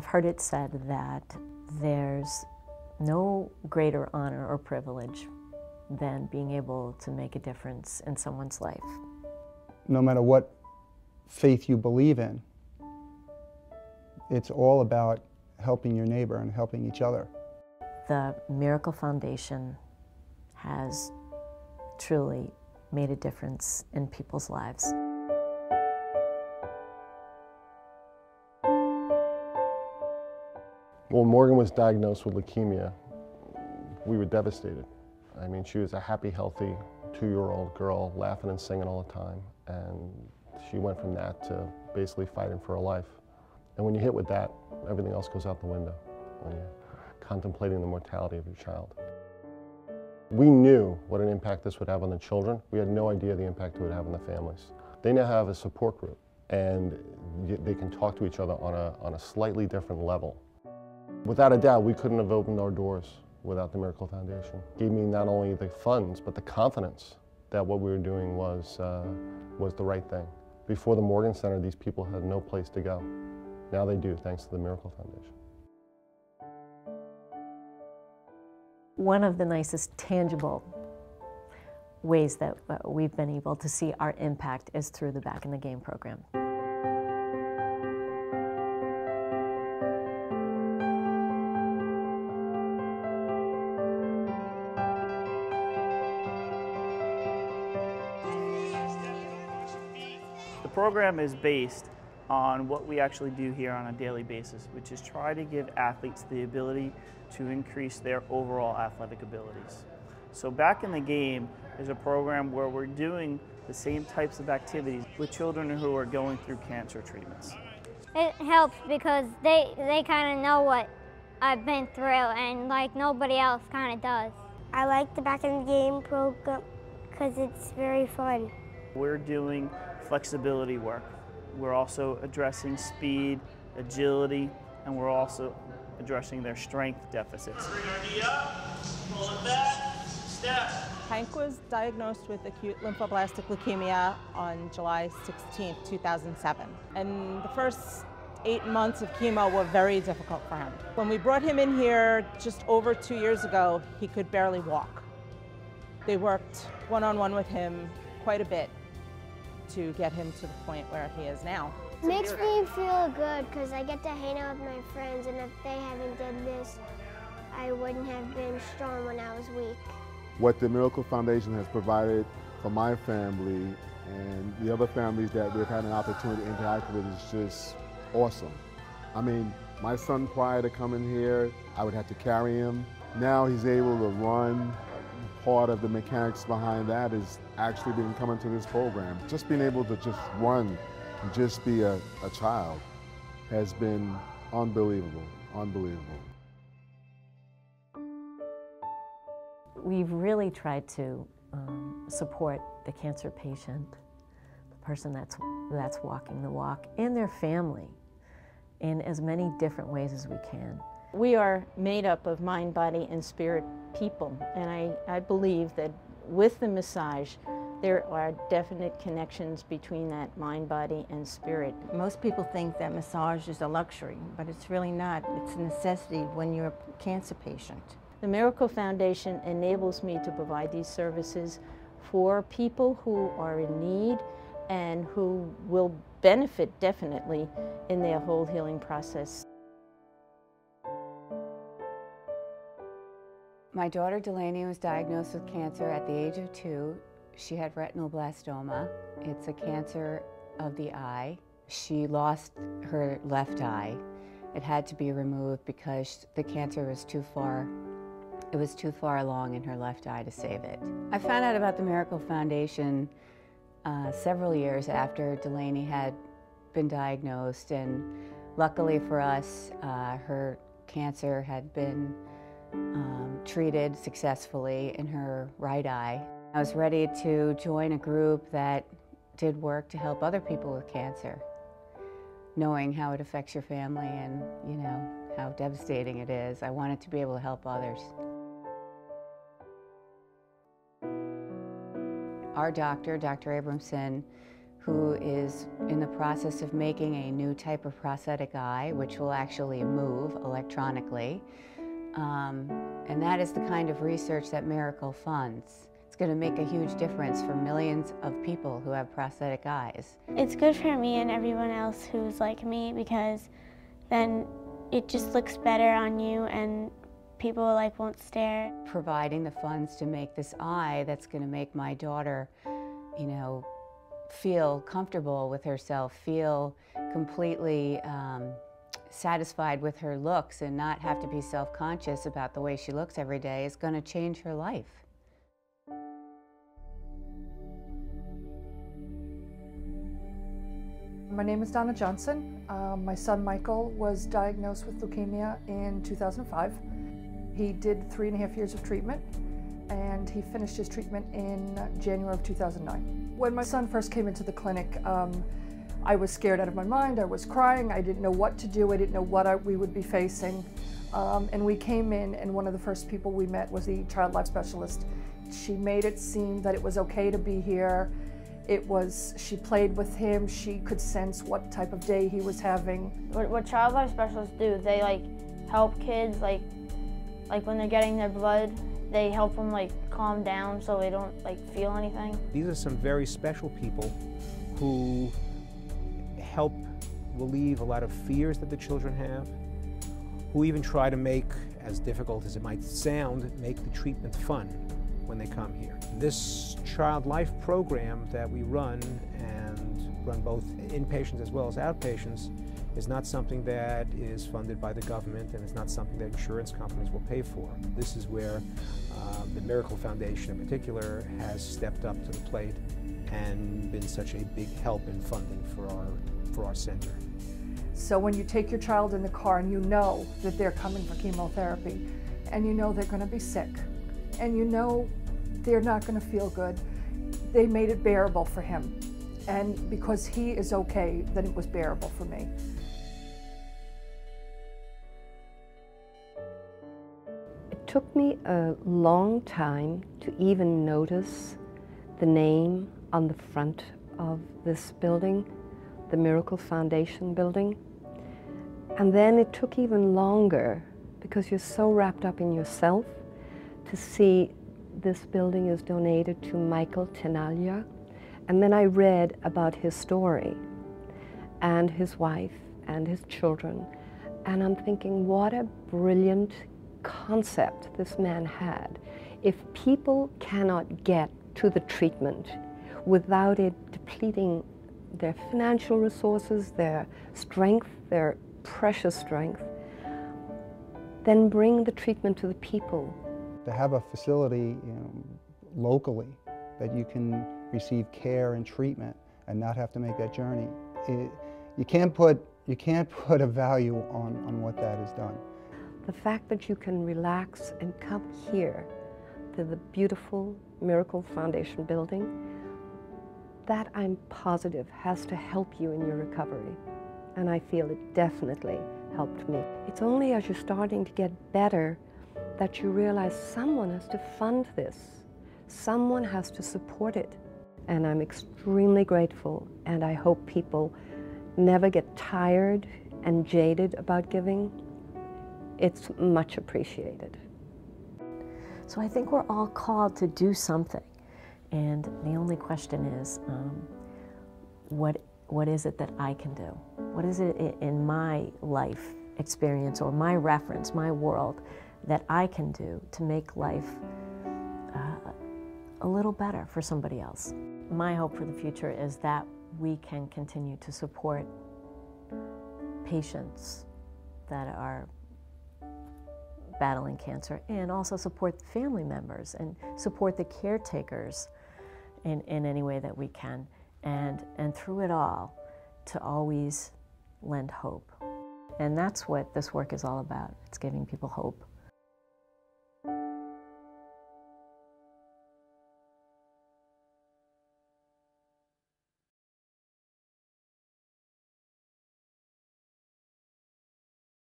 I've heard it said that there's no greater honor or privilege than being able to make a difference in someone's life. No matter what faith you believe in, it's all about helping your neighbor and helping each other. The Miracle Foundation has truly made a difference in people's lives. When Morgan was diagnosed with leukemia, we were devastated. I mean, she was a happy, healthy 2-year-old girl, laughing and singing all the time. And she went from that to basically fighting for her life. And when you hit with that, everything else goes out the window when you're contemplating the mortality of your child. We knew what an impact this would have on the children. We had no idea the impact it would have on the families. They now have a support group, and they can talk to each other on a slightly different level. Without a doubt, we couldn't have opened our doors without the Miracle Foundation. It gave me not only the funds, but the confidence that what we were doing was the right thing. Before the Morgan Center, these people had no place to go. Now they do, thanks to the Miracle Foundation. One of the nicest tangible ways that we've been able to see our impact is through the Back in the Game program. The program is based on what we actually do here on a daily basis, which is try to give athletes the ability to increase their overall athletic abilities. So Back in the Game is a program where we're doing the same types of activities with children who are going through cancer treatments. It helps because they kind of know what I've been through, and like nobody else kind of does. I like the Back in the Game program because it's very fun. We're doing flexibility work. We're also addressing speed, agility, and we're also addressing their strength deficits. Bring our knee up, pull it back, step. Hank was diagnosed with acute lymphoblastic leukemia on July 16, 2007. And the first 8 months of chemo were very difficult for him. When we brought him in here just over 2 years ago, he could barely walk. They worked one-on-one with him quite a bit to get him to the point where he is now. Makes me feel good because I get to hang out with my friends, and if they haven't did this, I wouldn't have been strong when I was weak. What the Miracle Foundation has provided for my family and the other families that we've had an opportunity to interact with is just awesome. I mean, my son prior to coming here, I would have to carry him. Now he's able to run. Part of the mechanics behind that is actually being coming to this program. Just being able to just run and just be a child has been unbelievable, unbelievable. We've really tried to support the cancer patient, the person that's walking the walk, and their family in as many different ways as we can. We are made up of mind, body, and spirit people, and I believe that with the massage, there are definite connections between that mind, body, and spirit. Most people think that massage is a luxury, but it's really not. It's a necessity when you're a cancer patient. The Miracle Foundation enables me to provide these services for people who are in need and who will benefit definitely in their whole healing process. My daughter Delaney was diagnosed with cancer at the age of 2. She had retinoblastoma. It's a cancer of the eye. She lost her left eye. It had to be removed because the cancer was too far. It was too far along in her left eye to save it. I found out about the Miracle Foundation several years after Delaney had been diagnosed, and luckily for us, her cancer had been treated successfully in her right eye. I was ready to join a group that did work to help other people with cancer, knowing how it affects your family and, you know, how devastating it is. I wanted to be able to help others. Our doctor, Dr. Abramson, who is in the process of making a new type of prosthetic eye, which will actually move electronically. And that is the kind of research that Miracle funds. It's going to make a huge difference for millions of people who have prosthetic eyes. It's good for me and everyone else who's like me, because then it just looks better on you and people like won't stare. Providing the funds to make this eye that's going to make my daughter, you know, feel comfortable with herself, feel completely satisfied with her looks and not have to be self-conscious about the way she looks every day is going to change her life. My name is Donna Johnson. My son Michael was diagnosed with leukemia in 2005. He did 3.5 years of treatment, and he finished his treatment in January of 2009. When my son first came into the clinic, I was scared out of my mind. I was crying. I didn't know what to do. I didn't know what we would be facing. And we came in, and one of the first people we met was the child life specialist. She made it seem that it was okay to be here. She played with him. She could sense what type of day he was having. What child life specialists do, they help kids, like when they're getting their blood, they help them calm down so they don't feel anything. These are some very special people who help relieve a lot of fears that the children have, who even try to make, as difficult as it might sound, make the treatment fun when they come here. This child life program that we run, and run both inpatients as well as outpatients, is not something that is funded by the government, and it's not something that insurance companies will pay for. This is where the Miracle Foundation in particular has stepped up to the plate and been such a big help in funding for our center. So when you take your child in the car and you know that they're coming for chemotherapy, and you know they're going to be sick, and you know they're not going to feel good, they made it bearable for him. And because he is okay, then it was bearable for me. It took me a long time to even notice the name on the front of this building, the Miracle Foundation building. And then it took even longer, because you're so wrapped up in yourself, to see this building is donated to Michael Tenaglia. And then I read about his story and his wife and his children. And I'm thinking, what a brilliant concept this man had. If people cannot get to the treatment without it depleting their financial resources, their strength, their precious strength, then bring the treatment to the people. To have a facility, locally that you can receive care and treatment and not have to make that journey, you can't put a value on what that has done. The fact that you can relax and come here to the beautiful Miracle Foundation building, that I'm positive has to help you in your recovery. And I feel it definitely helped me. It's only as you're starting to get better that you realize someone has to fund this. Someone has to support it. And I'm extremely grateful, and I hope people never get tired and jaded about giving. It's much appreciated. So I think we're all called to do something. And the only question is, what is it that I can do? What is it in my life experience or my reference, my world, that I can do to make life a little better for somebody else? My hope for the future is that we can continue to support patients that are battling cancer, and also support family members and support the caretakers in any way that we can, and through it all to always lend hope. And that's what this work is all about. It's giving people hope.